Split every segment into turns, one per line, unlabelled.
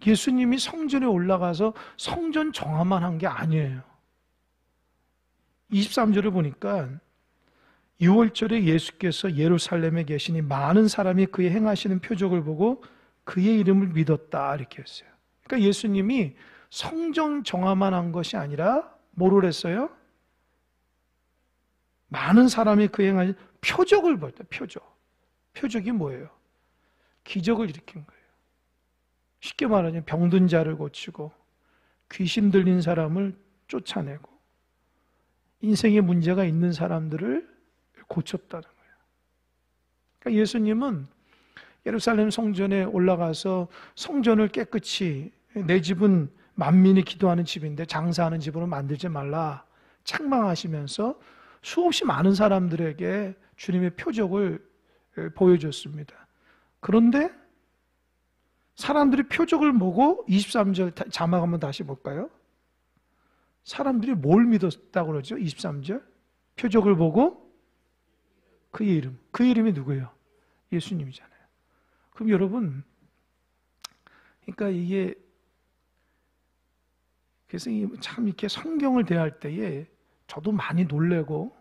예수님이 성전에 올라가서 성전 정화만 한 게 아니에요. 23절을 보니까 6월절에 예수께서 예루살렘에 계시니 많은 사람이 그의 행하시는 표적을 보고 그의 이름을 믿었다 이렇게 했어요. 그러니까 예수님이 성전 정화만 한 것이 아니라 뭐를 했어요? 많은 사람이 그의 행하신 표적을 봤다. 표적이 뭐예요? 기적을 일으킨 거예요. 쉽게 말하면 병든 자를 고치고 귀신 들린 사람을 쫓아내고 인생에 문제가 있는 사람들을 고쳤다는 거예요. 그러니까 예수님은 예루살렘 성전에 올라가서 성전을 깨끗이, 내 집은 만민이 기도하는 집인데 장사하는 집으로 만들지 말라 책망하시면서 수없이 많은 사람들에게 주님의 표적을 보여줬습니다. 그런데 사람들이 표적을 보고 23절 자막 한번 다시 볼까요? 사람들이 뭘 믿었다고 그러죠? 23절 표적을 보고 그의 이름, 그 이름이 누구예요? 예수님이잖아요. 그럼 여러분, 그러니까 이게 그래서 참 이렇게 성경을 대할 때에 저도 많이 놀래고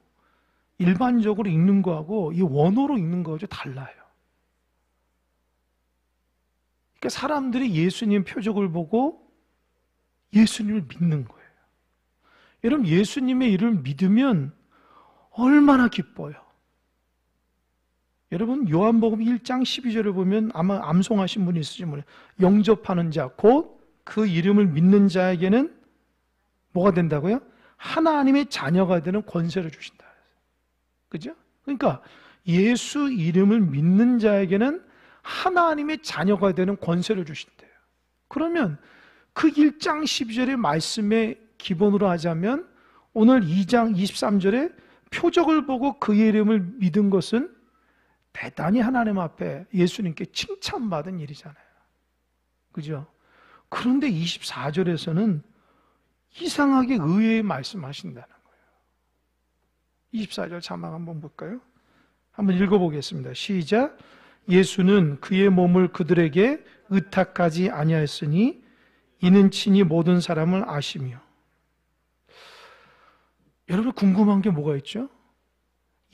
일반적으로 읽는 거하고 이 원어로 읽는 거하고 달라요. 그러니까 사람들이 예수님 표적을 보고 예수님을 믿는 거예요. 여러분, 예수님의 이름을 믿으면 얼마나 기뻐요. 여러분, 요한복음 1장 12절을 보면 아마 암송하신 분이 있으시지 몰라요. 영접하는 자, 곧 그 이름을 믿는 자에게는 뭐가 된다고요? 하나님의 자녀가 되는 권세를 주신다. 그죠? 그러니까 예수 이름을 믿는 자에게는 하나님의 자녀가 되는 권세를 주신대요. 그러면 그 1장 12절의 말씀의 기본으로 하자면 오늘 2장 23절에 표적을 보고 그의 이름을 믿은 것은 대단히 하나님 앞에 예수님께 칭찬받은 일이잖아요. 그죠? 그런데 24절에서는 이상하게 의외의 말씀하신다는 거예요. 24절 자막 한번 볼까요? 한번 읽어보겠습니다. 시작. 예수는 그의 몸을 그들에게 의탁하지 아니하였으니 이는 친히 모든 사람을 아시며. 여러분, 궁금한 게 뭐가 있죠?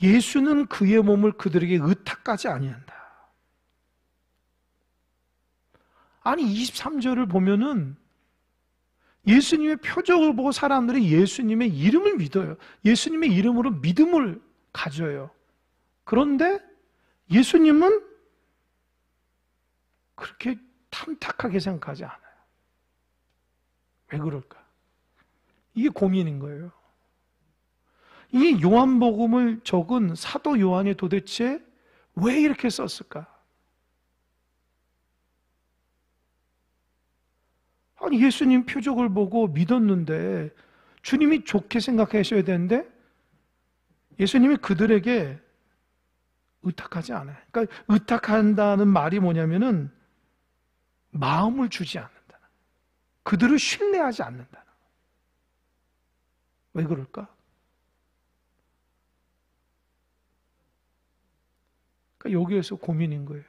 예수는 그의 몸을 그들에게 의탁하지 아니한다. 아니 23절을 보면은 예수님의 표적을 보고 사람들이 예수님의 이름을 믿어요. 예수님의 이름으로 믿음을 가져요. 그런데 예수님은 그렇게 탐탁하게 생각하지 않아요. 왜 그럴까? 이게 고민인 거예요. 이 요한복음을 적은 사도 요한이 도대체 왜 이렇게 썼을까? 아니 예수님 표적을 보고 믿었는데 주님이 좋게 생각하셔야 되는데 예수님이 그들에게 의탁하지 않아요. 그러니까 의탁한다는 말이 뭐냐면은 마음을 주지 않는다. 그들을 신뢰하지 않는다. 왜 그럴까? 그러니까 여기에서 고민인 거예요.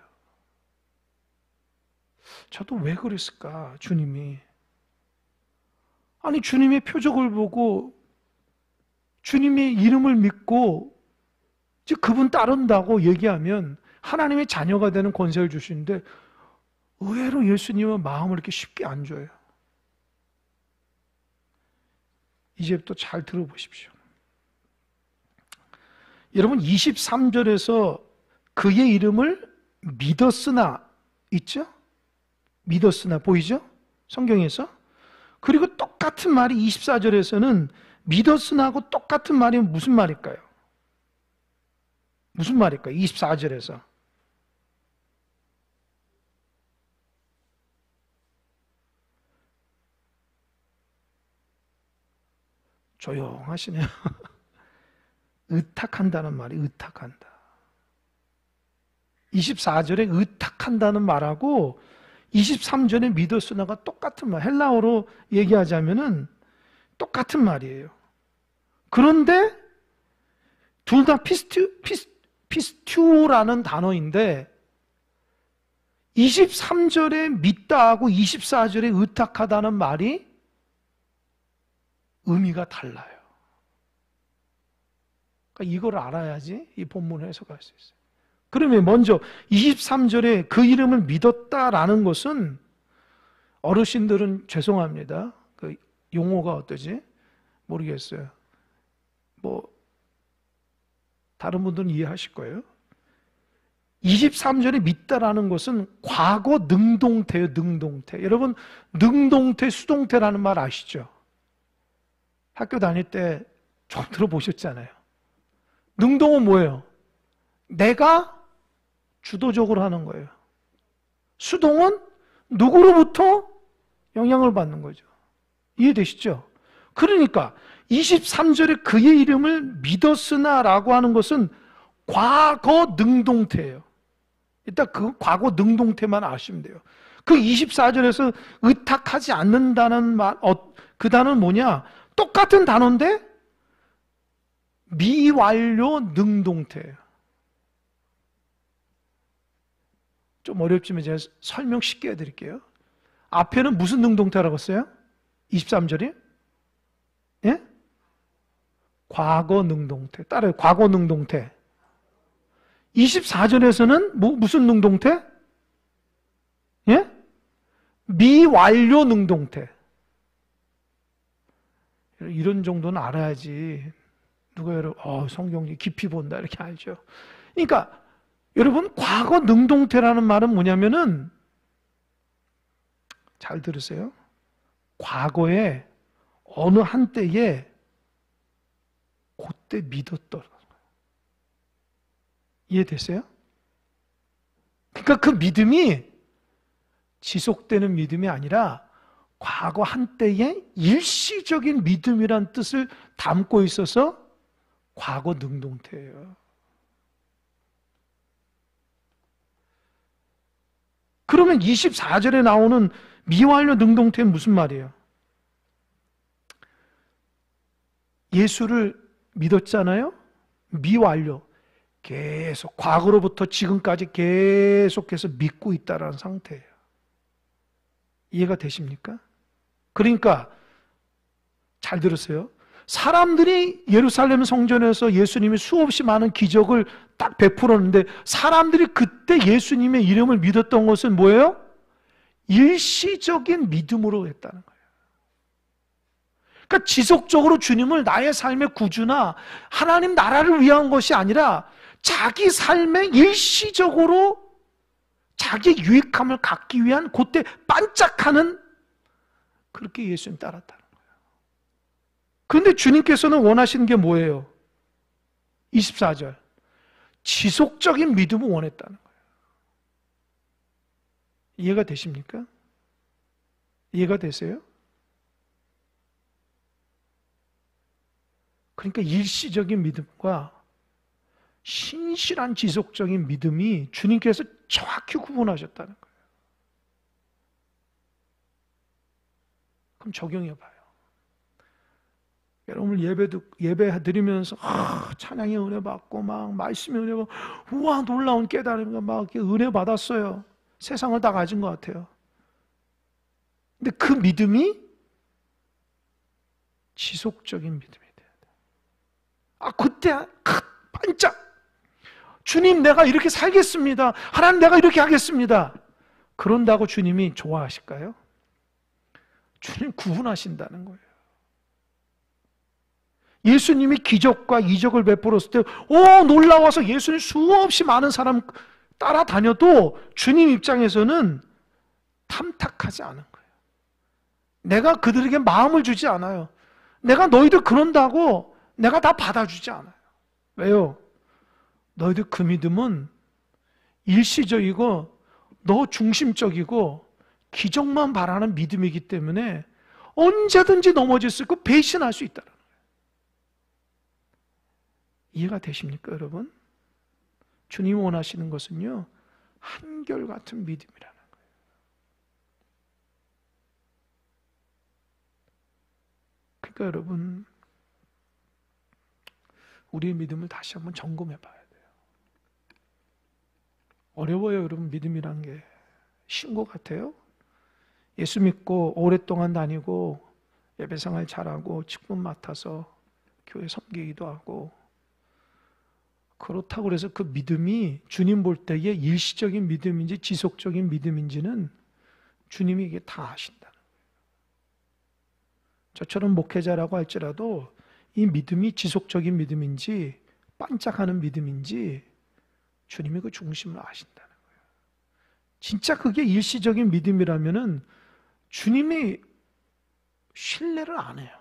저도 왜 그랬을까, 주님이. 아니, 주님의 표적을 보고, 주님의 이름을 믿고, 즉, 그분 따른다고 얘기하면 하나님의 자녀가 되는 권세를 주시는데, 의외로 예수님은 마음을 이렇게 쉽게 안 줘요. 이제부터 잘 들어보십시오. 여러분, 23절에서 그의 이름을 믿었으나, 있죠? 믿었으나 보이죠? 성경에서. 그리고 똑같은 말이 24절에서는 믿었으나 하고 똑같은 말이 무슨 말일까요? 무슨 말일까요? 24절에서. 조용하시네요. 의탁한다는 말이 의탁한다. 24절에 의탁한다는 말하고 23절에 믿었으나가 똑같은 말, 헬라어로 얘기하자면은 똑같은 말이에요. 그런데 둘 다 피스튜오라는 단어인데 23절에 믿다 하고 24절에 의탁하다는 말이 의미가 달라요. 그러니까 이걸 알아야지 이 본문을 해석할 수 있어요. 그러면 먼저 23절에 그 이름을 믿었다라는 것은, 어르신들은 죄송합니다. 그 용어가 어떠지? 모르겠어요. 다른 분들은 이해하실 거예요. 23절에 믿다라는 것은 과거 능동태예요, 능동태. 여러분, 능동태, 수동태라는 말 아시죠? 학교 다닐 때 좀 들어보셨잖아요. 능동은 뭐예요? 내가 주도적으로 하는 거예요. 수동은 누구로부터 영향을 받는 거죠. 이해되시죠? 그러니까 23절에 그의 이름을 믿었으나 라고 하는 것은 과거 능동태예요. 일단 그 과거 능동태만 아시면 돼요. 그 24절에서 의탁하지 않는다는 말, 그 단어는 뭐냐? 똑같은 단어인데 미완료 능동태예요. 좀 어렵지만 제가 설명 쉽게 해드릴게요. 앞에는 무슨 능동태라고 했어요? 23절이? 예? 과거 능동태. 따라요. 과거 능동태. 24절에서는 무슨 능동태? 예? 미완료 능동태. 이런 정도는 알아야지 누가 여러분 성경 깊이 본다 이렇게 알죠. 그러니까 여러분, 과거 능동태라는 말은 뭐냐면은, 잘 들으세요. 과거에 어느 한때에 그때 믿었더라. 이해됐어요? 그러니까 그 믿음이 지속되는 믿음이 아니라 과거 한때의 일시적인 믿음이란 뜻을 담고 있어서 과거 능동태예요. 그러면 24절에 나오는 미완료 능동태는 무슨 말이에요? 예수를 믿었잖아요? 미완료. 계속 과거로부터 지금까지 계속해서 믿고 있다는 상태예요. 이해가 되십니까? 그러니까 잘 들으세요. 사람들이 예루살렘 성전에서 예수님이 수없이 많은 기적을 딱 베풀었는데, 사람들이 그때 예수님의 이름을 믿었던 것은 뭐예요? 일시적인 믿음으로 했다는 거예요. 그러니까 지속적으로 주님을 나의 삶의 구주나 하나님 나라를 위한 것이 아니라 자기 삶에 일시적으로 자기 유익함을 갖기 위한 그때 반짝하는, 그렇게 예수님 따랐다는 거예요. 그런데 주님께서는 원하시는 게 뭐예요? 24절. 지속적인 믿음을 원했다는 거예요. 이해가 되십니까? 이해가 되세요? 그러니까 일시적인 믿음과 신실한 지속적인 믿음이 주님께서 정확히 구분하셨다는 거예요. 그럼 적용해봐요. 여러분 예배 드리면서 찬양의 은혜 받고 막 말씀의 은혜 받고 우와 놀라운 깨달음과 막 은혜 받았어요. 세상을 다 가진 것 같아요. 근데 그 믿음이 지속적인 믿음이 돼야 돼. 그때 반짝 주님 내가 이렇게 살겠습니다. 하나님 내가 이렇게 하겠습니다. 그런다고 주님이 좋아하실까요? 주님 구분하신다는 거예요. 예수님이 기적과 이적을 베풀었을 때 놀라워서 예수님 수없이 많은 사람 따라다녀도 주님 입장에서는 탐탁하지 않은 거예요. 내가 그들에게 마음을 주지 않아요. 내가 너희들 그런다고 내가 다 받아주지 않아요. 왜요? 너희들 그 믿음은 일시적이고 너 중심적이고 기적만 바라는 믿음이기 때문에 언제든지 넘어질 수 있고 배신할 수 있다는 거예요. 이해가 되십니까, 여러분? 주님이 원하시는 것은요, 한결같은 믿음이라는 거예요. 그러니까 여러분, 우리의 믿음을 다시 한번 점검해 봐야 돼요. 어려워요, 여러분, 믿음이란 게. 신고 같아요? 예수 믿고 오랫동안 다니고 예배생활 잘하고 직분 맡아서 교회 섬기기도 하고, 그렇다고 해서 그 믿음이 주님 볼 때에 일시적인 믿음인지 지속적인 믿음인지는 주님이 이게 다 아신다는 거예요. 저처럼 목회자라고 할지라도 이 믿음이 지속적인 믿음인지 반짝하는 믿음인지 주님이 그 중심을 아신다는 거예요. 진짜 그게 일시적인 믿음이라면은 주님이 신뢰를 안 해요.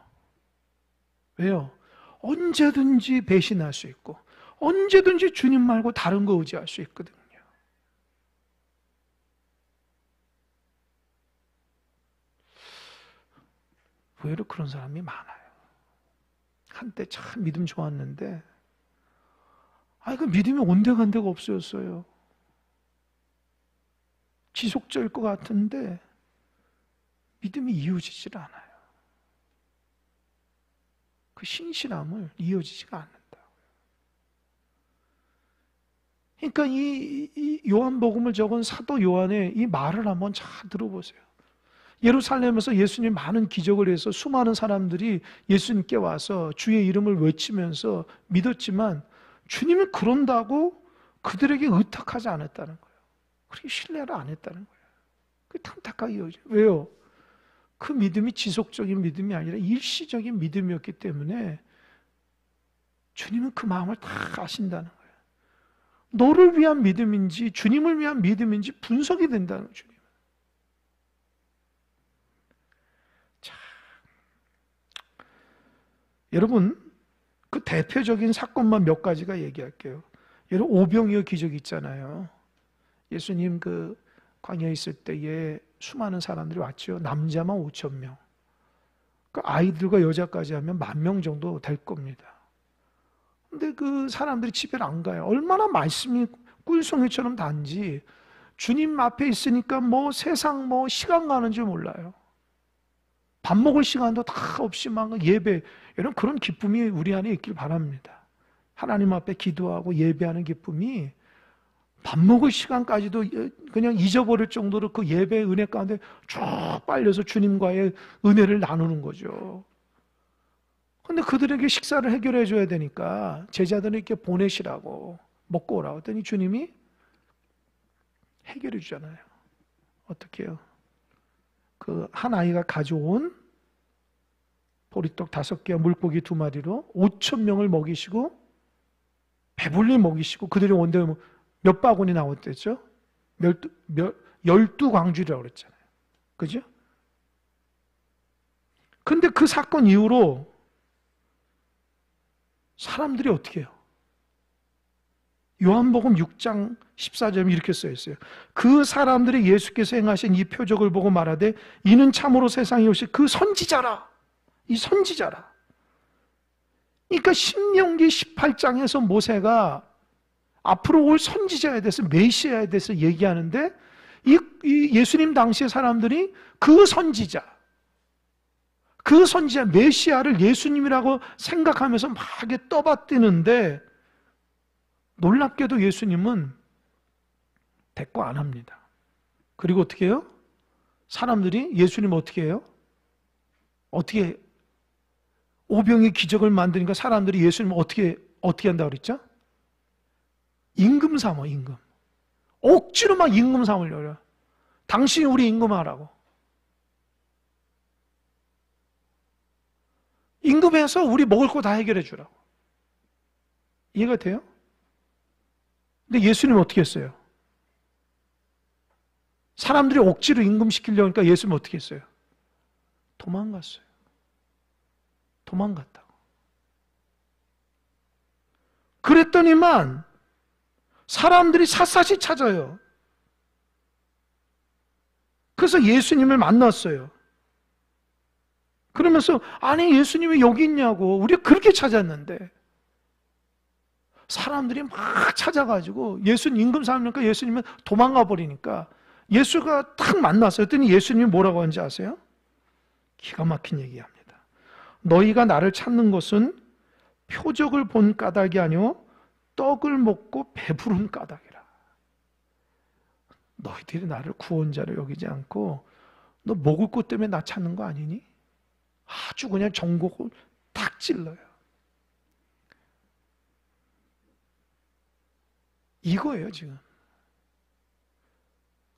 왜요? 언제든지 배신할 수 있고 언제든지 주님 말고 다른 거 의지할 수 있거든요. 의외로 그런 사람이 많아요. 한때 참 믿음 좋았는데 그 믿음이 온데간데가 없어졌어요. 지속적일 것 같은데 믿음이 이어지질 않아요. 그 신실함을 이어지지가 않는다. 그러니까 이 요한복음을 적은 사도 요한의 이 말을 한번 잘 들어보세요. 예루살렘에서 예수님 많은 기적을 해서 수많은 사람들이 예수님께 와서 주의 이름을 외치면서 믿었지만 주님이 그런다고 그들에게 의탁하지 않았다는 거예요. 그렇게 신뢰를 안 했다는 거예요. 그게 탐탁하게 이어져요. 왜요? 그 믿음이 지속적인 믿음이 아니라 일시적인 믿음이었기 때문에 주님은 그 마음을 다 아신다는 거예요. 너를 위한 믿음인지 주님을 위한 믿음인지 분석이 된다는 거예요. 주님은. 자, 여러분 그 대표적인 사건만 몇 가지가 얘기할게요. 여러분 오병이어 기적 있잖아요. 예수님 그 광야에 있을 때에 수많은 사람들이 왔죠. 남자만 5,000명. 그 아이들과 여자까지 하면 10,000명 정도 될 겁니다. 근데 그 사람들이 집에 안 가요. 얼마나 말씀이 꿀송이처럼 단지 주님 앞에 있으니까 뭐 세상 뭐 시간 가는 줄 몰라요. 밥 먹을 시간도 다 없이 막 예배, 이런 그런 기쁨이 우리 안에 있길 바랍니다. 하나님 앞에 기도하고 예배하는 기쁨이 밥 먹을 시간까지도 그냥 잊어버릴 정도로 그 예배의 은혜 가운데 쭉 빨려서 주님과의 은혜를 나누는 거죠. 근데 그들에게 식사를 해결해 줘야 되니까 제자들을 이렇게 보내시라고 먹고 오라고 했더니 주님이 해결해 주잖아요. 어떻게 해요? 그 한 아이가 가져온 보리떡 5개와 물고기 2마리로 5,000명을 먹이시고 배불리 먹이시고 그들이 온데 몇 바구니 나왔댔죠? 12광주리라고 그랬잖아요. 그죠? 근데 그 사건 이후로 사람들이 어떻게 해요? 요한복음 6장 14절에 이렇게 써 있어요. 그 사람들이 예수께서 행하신 이 표적을 보고 말하되 이는 참으로 세상에 오실 그 선지자라. 이 선지자라. 그러니까 신명기 18장에서 모세가 앞으로 올 선지자에 대해서 메시아에 대해서 얘기하는데 이 예수님 당시의 사람들이 그 선지자 메시아를 예수님이라고 생각하면서 막 떠받드는데 놀랍게도 예수님은 대꾸 안 합니다. 그리고 어떻게 해요? 사람들이 예수님 어떻게 해요? 어떻게 오병의 기적을 만드니까 사람들이 예수님 어떻게 한다고 그랬죠? 임금 삼어, 임금. 억지로 막 임금 삼으려고. 당신이 우리 임금하라고. 임금해서 우리 먹을 거 다 해결해 주라고. 이해가 돼요? 근데 예수님은 어떻게 했어요? 사람들이 억지로 임금시키려고 하니까 예수님은 어떻게 했어요? 도망갔어요. 도망갔다고. 그랬더니만 사람들이 샅샅이 찾아요. 그래서 예수님을 만났어요. 그러면서 아니 예수님이 여기 있냐고, 우리가 그렇게 찾았는데. 사람들이 막 찾아가지고 예수님 임금 삼으니까 예수님은 도망가 버리니까 예수가 딱 만났어요. 그랬더니 예수님이 뭐라고 하는지 아세요? 기가 막힌 얘기합니다. 너희가 나를 찾는 것은 표적을 본 까닭이 아니오 떡을 먹고 배부른 까닭이라. 너희들이 나를 구원자로 여기지 않고 너 먹을 것 때문에 나 찾는 거 아니니? 아주 그냥 정곡을 탁 찔러요. 이거예요, 지금.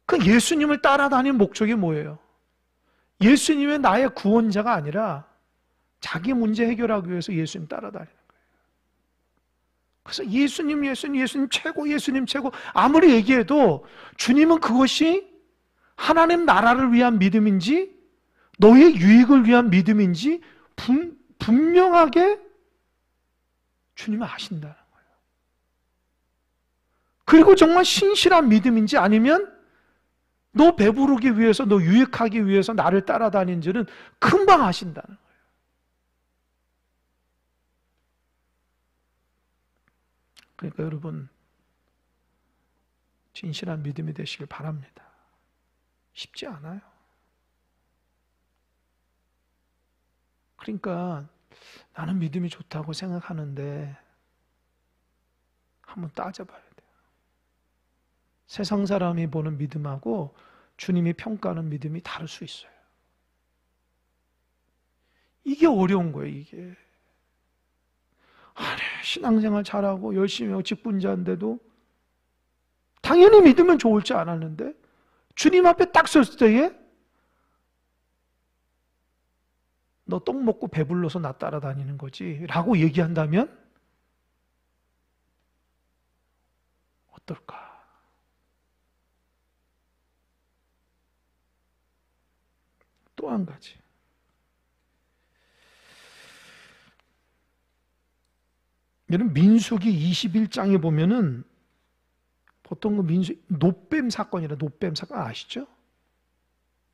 그 예수님을 따라다니는 목적이 뭐예요? 예수님의 나의 구원자가 아니라 자기 문제 해결하기 위해서 예수님 따라다니는 거예요. 그래서 예수님 최고, 예수님 최고. 아무리 얘기해도 주님은 그것이 하나님 나라를 위한 믿음인지 너의 유익을 위한 믿음인지 분명하게 주님은 아신다는 거예요. 그리고 정말 신실한 믿음인지 아니면 너 배부르기 위해서, 너 유익하기 위해서 나를 따라다닌지는 금방 아신다는 거예요. 그러니까 여러분, 진실한 믿음이 되시길 바랍니다. 쉽지 않아요. 그러니까 나는 믿음이 좋다고 생각하는데 한번 따져봐야 돼요. 세상 사람이 보는 믿음하고 주님이 평가하는 믿음이 다를 수 있어요. 이게 어려운 거예요, 이게. 아니, 신앙생활 잘하고 열심히 하고 직분자인데도 당연히 믿으면 좋을 줄 알았는데 주님 앞에 딱 섰을 때에 너 떡 먹고 배불러서 나 따라다니는 거지 라고 얘기한다면 어떨까? 또 한 가지. 여러분, 민수기 21장에 보면은 보통 그 노뱀 사건이라 노뱀 사건 아시죠?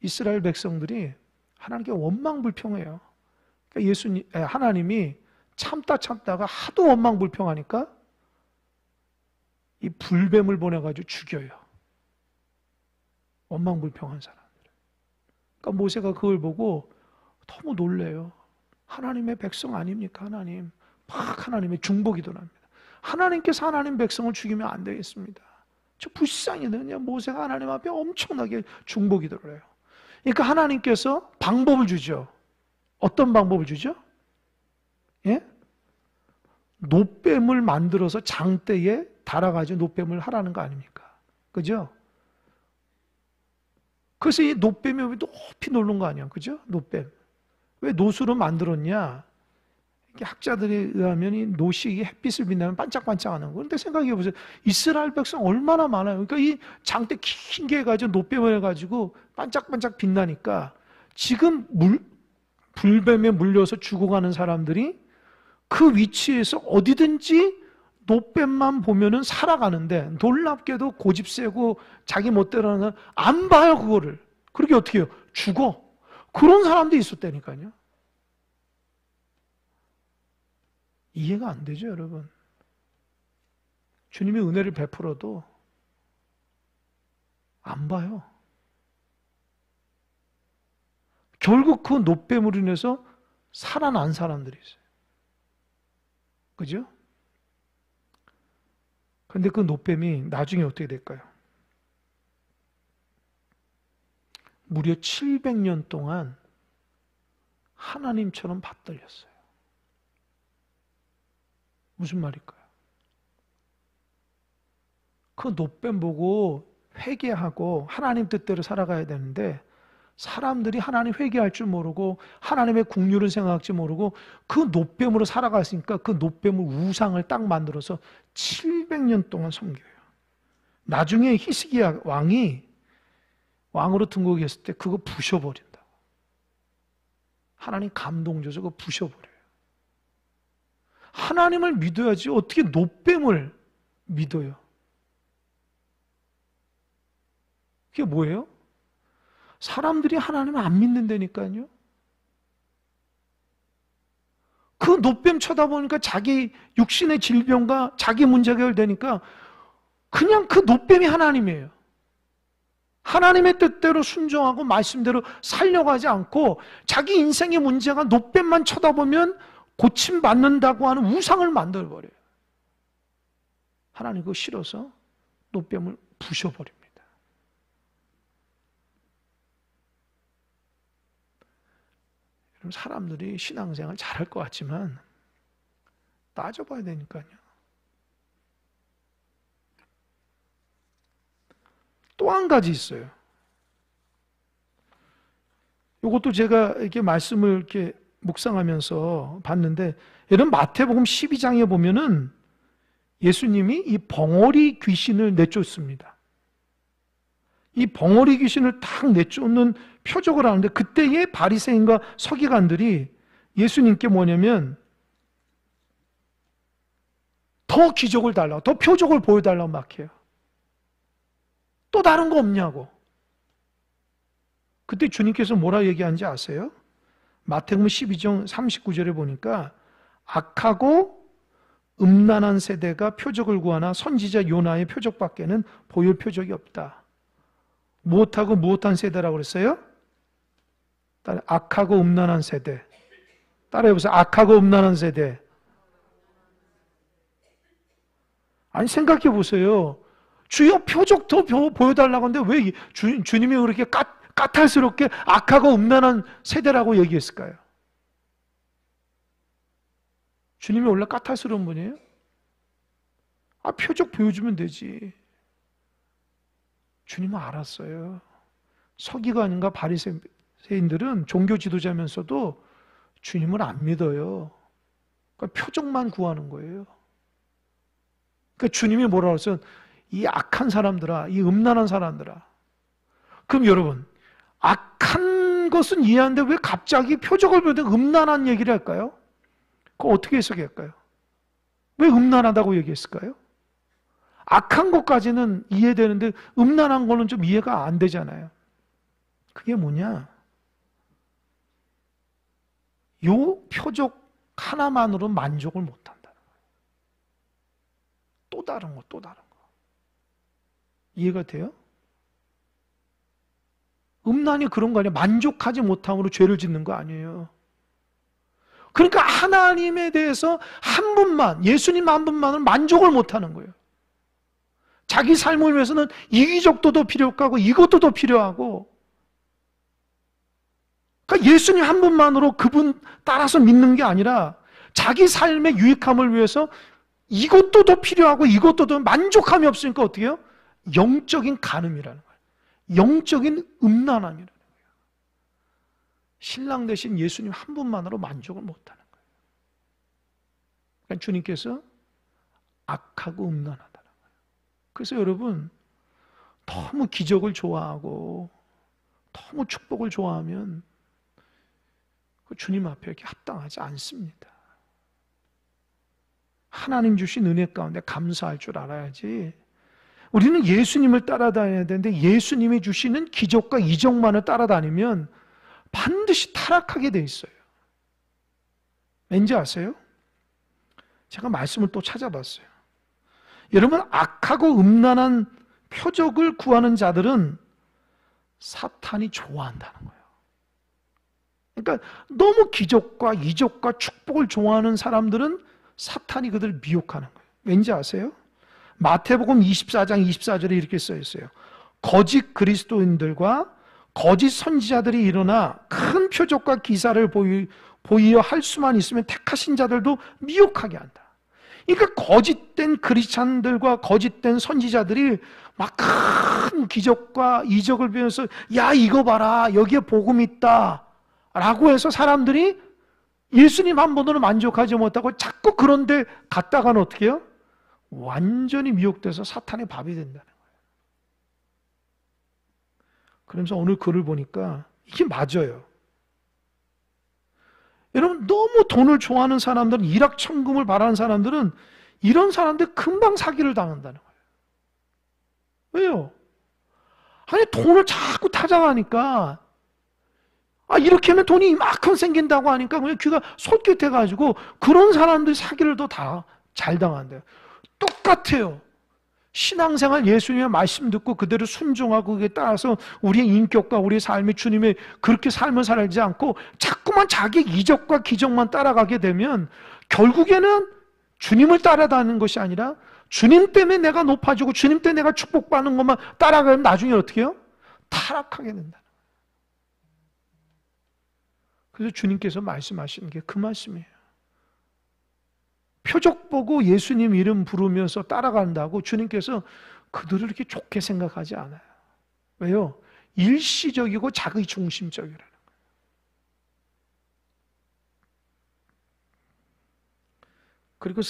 이스라엘 백성들이 하나님께 원망불평해요. 그러니까 하나님이 참다가 하도 원망불평하니까 이 불뱀을 보내가지고 죽여요. 원망불평한 사람들. 그러니까 모세가 그걸 보고 너무 놀래요. 하나님의 백성 아닙니까, 하나님? 막 하나님의 중보기 도납니다. 하나님께서 하나님 백성을 죽이면 안 되겠습니다. 저 불쌍히 그냥 모세가 하나님 앞에 엄청나게 중보기 도를 해요. 그러니까 하나님께서 방법을 주죠. 어떤 방법을 주죠? 예? 노뱀을 만들어서 장대에 달아가지고 노뱀을 하라는 거 아닙니까? 그죠? 그래서 이 노뱀이 높이 노는 거 아니야, 그죠? 노뱀. 왜 노수로 만들었냐? 학자들에 의하면 이 노시 햇빛을 빛나면 반짝반짝하는 거. 그런데 생각해 보세요. 이스라엘 백성 얼마나 많아요. 그러니까 이 장대 긴 게 해가지고 노뱀을 해가지고 반짝반짝 빛나니까 지금 불뱀에 물려서 죽어가는 사람들이 그 위치에서 어디든지 노뱀만 보면은 살아가는데 놀랍게도 고집 세고 자기 멋대로 하는 안 봐요, 그거를. 그렇게 어떻게 해요? 죽어. 그런 사람도 있었다니까요. 이해가 안 되죠, 여러분? 주님이 은혜를 베풀어도 안 봐요. 결국 그 노뱀으로 인해서 살아난 사람들이 있어요. 그죠? 근데 그 노뱀이 나중에 어떻게 될까요? 무려 700년 동안 하나님처럼 받들렸어요. 무슨 말일까요? 그 노뱀 보고 회개하고 하나님 뜻대로 살아가야 되는데 사람들이 하나님 회개할 줄 모르고 하나님의 국률을 생각할지 모르고 그 노뱀으로 살아갔으니까 그 노뱀을 우상을 딱 만들어서 700년 동안 섬겨요. 나중에 히스기야 왕이 왕으로 등극했을 때 그거 부셔버린다. 하나님 감동 줘서 그거 부셔버려요. 하나님을 믿어야지 어떻게 노뱀을 믿어요? 그게 뭐예요? 사람들이 하나님을 안 믿는다니까요. 그 노뱀 쳐다보니까 자기 육신의 질병과 자기 문제가 해결되니까 그냥 그 노뱀이 하나님이에요. 하나님의 뜻대로 순종하고 말씀대로 살려가지 않고 자기 인생의 문제가 노뱀만 쳐다보면 고침받는다고 하는 우상을 만들어버려요. 하나님 그거 싫어서 노뱀을 부셔버립니다. 사람들이 신앙생활 잘할 것 같지만 따져봐야 되니까요. 또 한 가지 있어요. 이것도 제가 이렇게 말씀을 이렇게 묵상하면서 봤는데, 여러분 마태복음 12장에 보면은 예수님이 이 벙어리 귀신을 내쫓습니다. 이 벙어리 귀신을 딱 내쫓는 표적을 하는데, 그때의 바리새인과 서기관들이 예수님께 뭐냐면 더 기적을 달라고, 더 표적을 보여달라고 막 해요. 또 다른 거 없냐고. 그때 주님께서 뭐라 얘기하는지 아세요? 마태복음 12장 39절에 보니까 악하고 음란한 세대가 표적을 구하나 선지자 요나의 표적밖에는 보일 표적이 없다. 무엇하고 무엇한 세대라고 그랬어요? 악하고 음란한 세대. 따라해보세요. 악하고 음란한 세대. 아니 생각해 보세요. 주여 표적 더 보여달라고 하는데 왜 주님이 그렇게 까탈스럽게 악하고 음란한 세대라고 얘기했을까요? 주님이 원래 까탈스러운 분이에요? 표적 보여주면 되지. 주님은 알았어요. 서기관과 바리새인들은 종교 지도자면서도 주님을 안 믿어요. 그러니까 표적만 구하는 거예요. 그러니까 주님이 뭐라고 했어요? 이 악한 사람들아, 이 음란한 사람들아. 그럼 여러분, 악한 것은 이해하는데 왜 갑자기 표적을 보는데 음란한 얘기를 할까요? 그거 어떻게 해석할까요? 왜 음란하다고 얘기했을까요? 악한 것까지는 이해되는데 음란한 거는 좀 이해가 안 되잖아요. 그게 뭐냐? 요 표적 하나만으로 만족을 못한다. 또 다른 거, 또 다른 거. 이해가 돼요? 음란이 그런 거 아니에요. 만족하지 못함으로 죄를 짓는 거 아니에요. 그러니까 하나님에 대해서 한 분만, 예수님 한 분만은 만족을 못하는 거예요. 자기 삶을 위해서는 이기적도 더 필요하고 이것도 더 필요하고, 그러니까 예수님 한 분만으로 그분 따라서 믿는 게 아니라 자기 삶의 유익함을 위해서 이것도 더 필요하고 이것도 더 만족함이 없으니까 어떻게 해요? 영적인 간음이라는 거예요. 영적인 음란함이라는 거예요. 신랑 대신 예수님 한 분만으로 만족을 못하는 거예요. 그러니까 주님께서 악하고 음란하다는 거예요. 그래서 여러분, 너무 기적을 좋아하고 너무 축복을 좋아하면 주님 앞에 이렇게 합당하지 않습니다. 하나님 주신 은혜 가운데 감사할 줄 알아야지. 우리는 예수님을 따라다녀야 되는데 예수님이 주시는 기적과 이적만을 따라다니면 반드시 타락하게 돼 있어요. 왠지 아세요? 제가 말씀을 또 찾아봤어요. 여러분, 악하고 음란한 표적을 구하는 자들은 사탄이 좋아한다는 거예요. 그러니까 너무 기적과 이적과 축복을 좋아하는 사람들은 사탄이 그들을 미혹하는 거예요. 왠지 아세요? 마태복음 24장 24절에 이렇게 써 있어요. 거짓 그리스도인들과 거짓 선지자들이 일어나 큰 표적과 기사를 보이어 할 수만 있으면 택하신 자들도 미혹하게 한다. 그러니까 거짓된 크리스찬들과 거짓된 선지자들이 막 큰 기적과 이적을 보면서 야 이거 봐라 여기에 복음이 있다 라고 해서 사람들이 예수님 한 번으로 만족하지 못하고 자꾸 그런데 갔다가는 어떻게 해요? 완전히 미혹돼서 사탄의 밥이 된다는 거예요. 그러면서 오늘 글을 보니까 이게 맞아요. 여러분, 너무 돈을 좋아하는 사람들은, 일확천금을 바라는 사람들은 이런 사람들 금방 사기를 당한다는 거예요. 왜요? 아니 돈을 자꾸 타장하니까 이렇게 하면 돈이 이만큼 생긴다고 하니까 그냥 귀가 솔깃해가지고 그런 사람들이 사기를 더 다 잘 당한대요. 똑같아요. 신앙생활 예수님의 말씀 듣고 그대로 순종하고 그에 따라서 우리의 인격과 우리의 삶이 주님의 그렇게 삶을 살지 않고 자꾸만 자기 이적과 기적만 따라가게 되면 결국에는 주님을 따라다니는 것이 아니라 주님 때문에 내가 높아지고 주님 때문에 내가 축복받는 것만 따라가면 나중에 어떻게 해요? 타락하게 된다. 그래서 주님께서 말씀하시는 게 그 말씀이에요. 표적 보고 예수님 이름 부르면서 따라간다고 주님께서 그들을 이렇게 좋게 생각하지 않아요. 왜요? 일시적이고 자기 중심적이라는 거예요. 그리고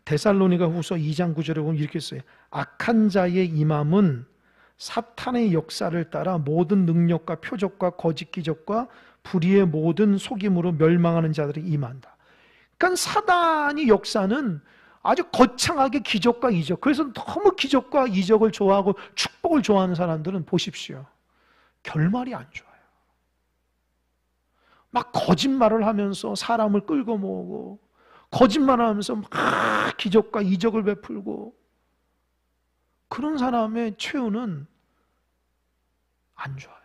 데살로니가 후서 2장 9절에 보면 이렇게 써요. 악한 자의 임함은 사탄의 역사를 따라 모든 능력과 표적과 거짓 기적과 불의의 모든 속임으로 멸망하는 자들이 임한다. 그러니까 사단이 역사는 아주 거창하게 기적과 이적. 그래서 너무 기적과 이적을 좋아하고 축복을 좋아하는 사람들은 보십시오. 결말이 안 좋아요. 막 거짓말을 하면서 사람을 끌고 모으고 거짓말을 하면서 막 기적과 이적을 베풀고 그런 사람의 최후는 안 좋아요.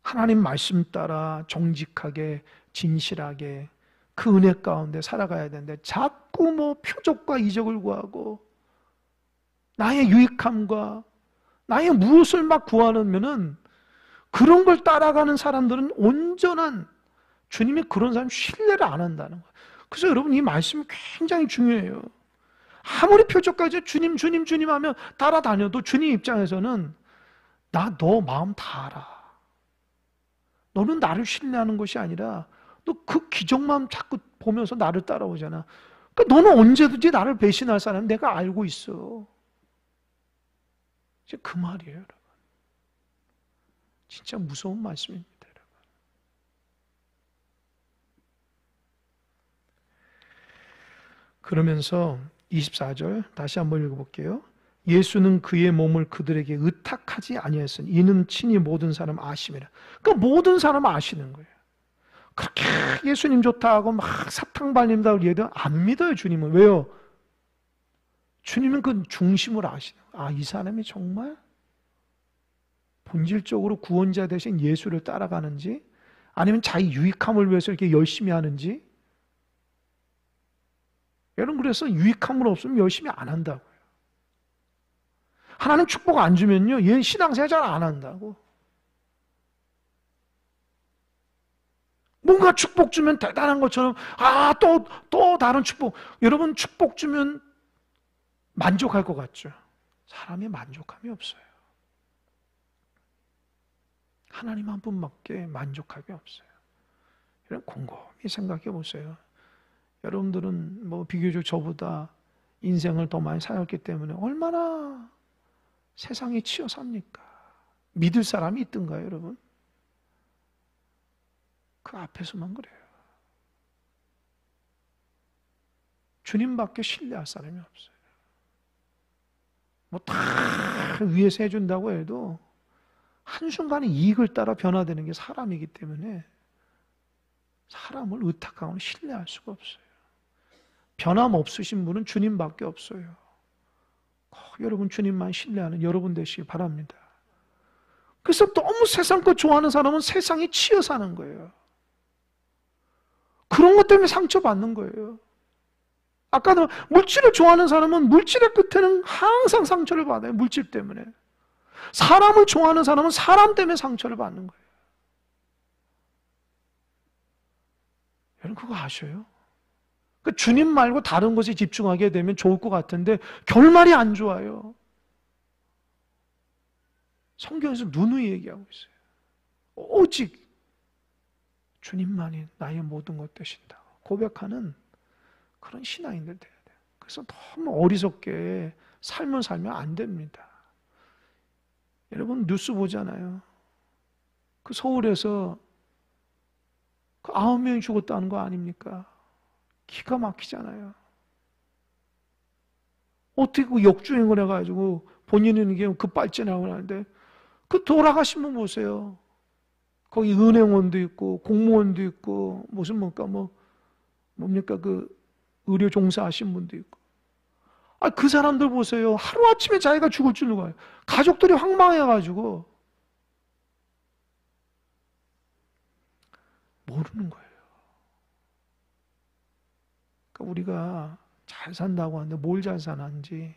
하나님 말씀 따라 정직하게 진실하게 그 은혜 가운데 살아가야 되는데 자꾸 뭐 표적과 이적을 구하고 나의 유익함과 나의 무엇을 막 구하면은 그런 걸 따라가는 사람들은 온전한 주님이 그런 사람 신뢰를 안 한다는 거예요. 그래서 여러분 이 말씀이 굉장히 중요해요. 아무리 표적까지 주님 하면 따라다녀도 주님 입장에서는 나 너 마음 다 알아. 너는 나를 신뢰하는 것이 아니라 너 그 기적만 자꾸 보면서 나를 따라오잖아. 그러니까 너는 언제든지 나를 배신할 사람 내가 알고 있어. 이제 그 말이에요, 여러분. 진짜 무서운 말씀입니다, 여러분. 그러면서 24절 다시 한번 읽어볼게요. 예수는 그의 몸을 그들에게 의탁하지 아니하였으니 이는 친히 모든 사람 아심이라. 그러니까 모든 사람 아시는 거예요. 그렇게 예수님 좋다 하고 막 사탕 발린다고 얘기해도 안 믿어요, 주님은. 왜요? 주님은 그 중심을 아시는 거예요. 아, 이 사람이 정말 본질적으로 구원자 대신 예수를 따라가는지 아니면 자기 유익함을 위해서 이렇게 열심히 하는지. 여러분, 그래서 유익함을 없으면 열심히 안 한다고요. 하나님 축복 안 주면요, 얘는 신앙생활 잘 안 한다고. 뭔가 축복 주면 대단한 것처럼, 또 다른 축복. 여러분, 축복 주면 만족할 것 같죠? 사람이 만족함이 없어요. 하나님 한 분밖에 만족함이 없어요. 여러분, 곰곰이 생각해 보세요. 여러분들은 뭐 비교적 저보다 인생을 더 많이 살았기 때문에 얼마나 세상에 치여 삽니까? 믿을 사람이 있던가요, 여러분? 그 앞에서만 그래요. 주님밖에 신뢰할 사람이 없어요. 뭐 다 위에서 해준다고 해도 한순간에 이익을 따라 변화되는 게 사람이기 때문에 사람을 의탁하고는 신뢰할 수가 없어요. 변함없으신 분은 주님밖에 없어요. 여러분 주님만 신뢰하는 여러분 되시기 바랍니다. 그래서 너무 세상 것 좋아하는 사람은 세상에 치여 사는 거예요. 그런 것 때문에 상처받는 거예요. 아까도 물질을 좋아하는 사람은 물질의 끝에는 항상 상처를 받아요. 물질 때문에. 사람을 좋아하는 사람은 사람 때문에 상처를 받는 거예요. 여러분 그거 아셔요? 그 주님 말고 다른 것에 집중하게 되면 좋을 것 같은데 결말이 안 좋아요. 성경에서 누누이 얘기하고 있어요. 오직 주님만이 나의 모든 것 되신다 고백하는 그런 신앙인들 돼야 돼요. 그래서 너무 어리석게 삶을 살면 안 됩니다. 여러분 뉴스 보잖아요. 그 서울에서 그 9명이 죽었다는 거 아닙니까? 기가 막히잖아요. 어떻게 그 역주행을 해가지고 본인은 이게 급발진하고 하는데 그 돌아가신 분 보세요. 거기 은행원도 있고 공무원도 있고 무슨 뭡니까 그 의료 종사하신 분도 있고. 그 사람들 보세요. 하루아침에 자기가 죽을 줄 누가 알아요. 가족들이 황망해가지고 모르는 거예요. 그러니까 우리가 잘 산다고 하는데 뭘 잘 사는지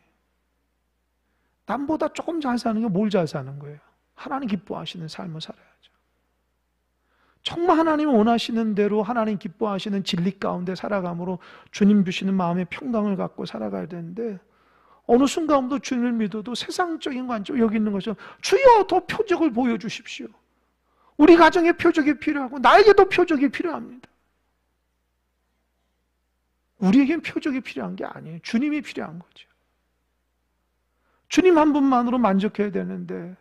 남보다 조금 잘 사는 게 뭘 잘 사는 거예요. 하나님 기뻐하시는 삶을 살아야죠. 정말 하나님 원하시는 대로 하나님 기뻐하시는 진리 가운데 살아감으로 주님 주시는 마음의 평강을 갖고 살아가야 되는데, 어느 순간부터 주님을 믿어도 세상적인 관점 여기 있는 것처럼 주여 더 표적을 보여주십시오. 우리 가정에 표적이 필요하고 나에게도 표적이 필요합니다. 우리에겐 표적이 필요한 게 아니에요. 주님이 필요한 거죠. 주님 한 분만으로 만족해야 되는데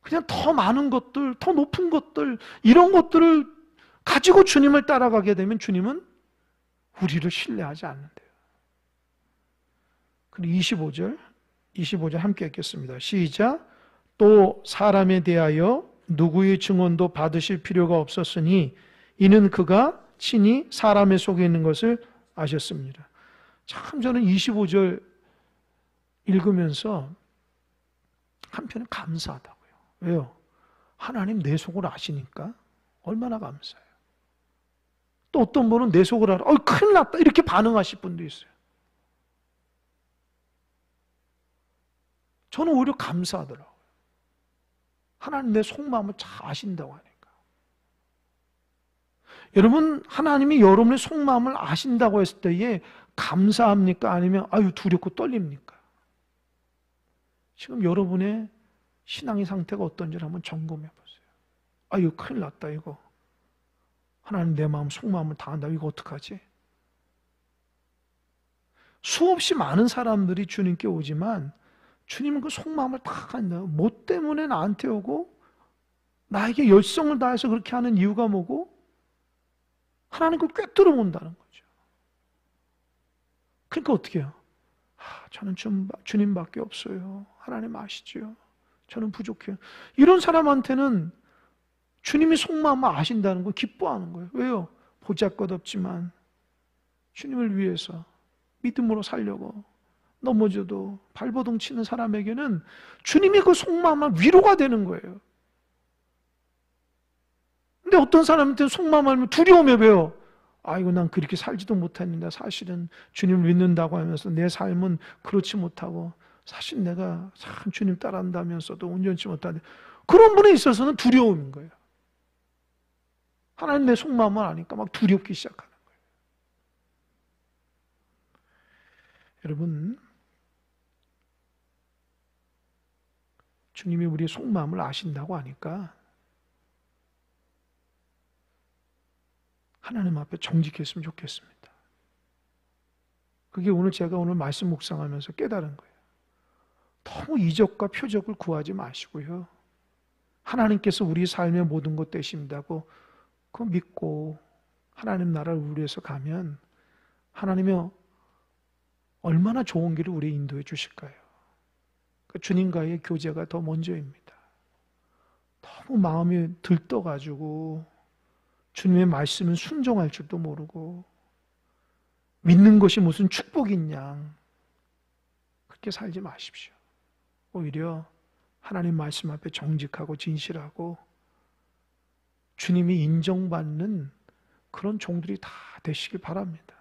그냥 더 많은 것들, 더 높은 것들, 이런 것들을 가지고 주님을 따라가게 되면 주님은 우리를 신뢰하지 않는데요. 그리고 25절 함께 읽겠습니다. 시작. 또 사람에 대하여 누구의 증언도 받으실 필요가 없었으니 이는 그가 친히 사람의 속에 있는 것을 아셨습니다. 참 저는 25절 읽으면서 한편은 감사하다고요. 왜요? 하나님 내 속을 아시니까 얼마나 감사해요. 또 어떤 분은 내 속을 알아. 큰일 났다. 이렇게 반응하실 분도 있어요. 저는 오히려 감사하더라고요. 하나님 내 속마음을 잘 아신다고 하니까. 여러분, 하나님이 여러분의 속마음을 아신다고 했을 때에 감사합니까? 아니면 두렵고 떨립니까? 지금 여러분의 신앙의 상태가 어떤지를 한번 점검해 보세요. 큰일 났다 이거. 하나님 내 마음 속마음을 다 안다. 이거 어떡하지? 수없이 많은 사람들이 주님께 오지만 주님은 그 속마음을 다 안다. 뭐 때문에 나한테 오고 나에게 열성을 다해서 그렇게 하는 이유가 뭐고? 하나님 그걸 꿰뚫어 본다는 거죠. 그러니까 어떻게 해요? 저는 주님밖에 없어요. 하나님 아시죠? 저는 부족해요. 이런 사람한테는 주님이 속마음을 아신다는 걸 기뻐하는 거예요. 왜요? 보잘것없지만 주님을 위해서 믿음으로 살려고 넘어져도 발버둥 치는 사람에게는 주님이 그 속마음은 위로가 되는 거예요. 근데 어떤 사람한테는 속마음을 알면 두려움에 왜요? 난 그렇게 살지도 못했는데 사실은 주님을 믿는다고 하면서 내 삶은 그렇지 못하고 사실 내가 참 주님 따라한다면서도 온전치 못하는데, 그런 분에 있어서는 두려움인 거예요. 하나님 내 속마음을 아니까 막 두렵기 시작하는 거예요. 여러분, 주님이 우리의 속마음을 아신다고 하니까 하나님 앞에 정직했으면 좋겠습니다. 그게 제가 오늘 말씀 묵상하면서 깨달은 거예요. 너무 이적과 표적을 구하지 마시고요. 하나님께서 우리 삶의 모든 것 되신다고 그거 믿고 하나님 나라를 위해서 가면 하나님이 얼마나 좋은 길을 우리에 인도해 주실까요? 주님과의 교제가 더 먼저입니다. 너무 마음이 들떠가지고 주님의 말씀은 순종할 줄도 모르고 믿는 것이 무슨 축복인 양 그렇게 살지 마십시오. 오히려 하나님 말씀 앞에 정직하고 진실하고 주님이 인정받는 그런 종들이 다 되시길 바랍니다.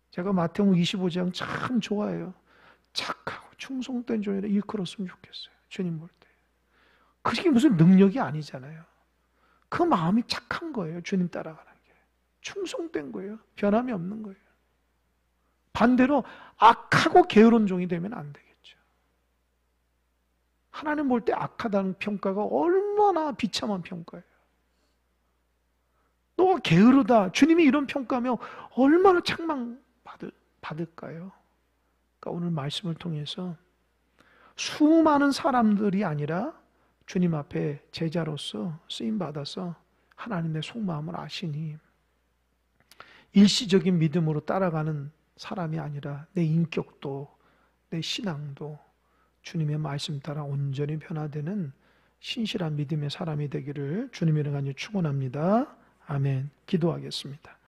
제가 마태복음 25장 참 좋아해요. 착하고 충성된 종이라 일컬었으면 좋겠어요. 주님 볼 때. 그게 무슨 능력이 아니잖아요. 그 마음이 착한 거예요. 주님 따라가는 게. 충성된 거예요. 변함이 없는 거예요. 반대로 악하고 게으른 종이 되면 안 되겠죠. 하나님 볼 때 악하다는 평가가 얼마나 비참한 평가예요. 너가 게으르다. 주님이 이런 평가하면 얼마나 책망받을까요? 그러니까 오늘 말씀을 통해서 수많은 사람들이 아니라 주님 앞에 제자로서 쓰임받아서 하나님의 속마음을 아시니 일시적인 믿음으로 따라가는 사람이 아니라 내 인격도 내 신앙도 주님의 말씀 따라 온전히 변화되는 신실한 믿음의 사람이 되기를 주님의 이름으로 축원합니다. 아멘. 기도하겠습니다.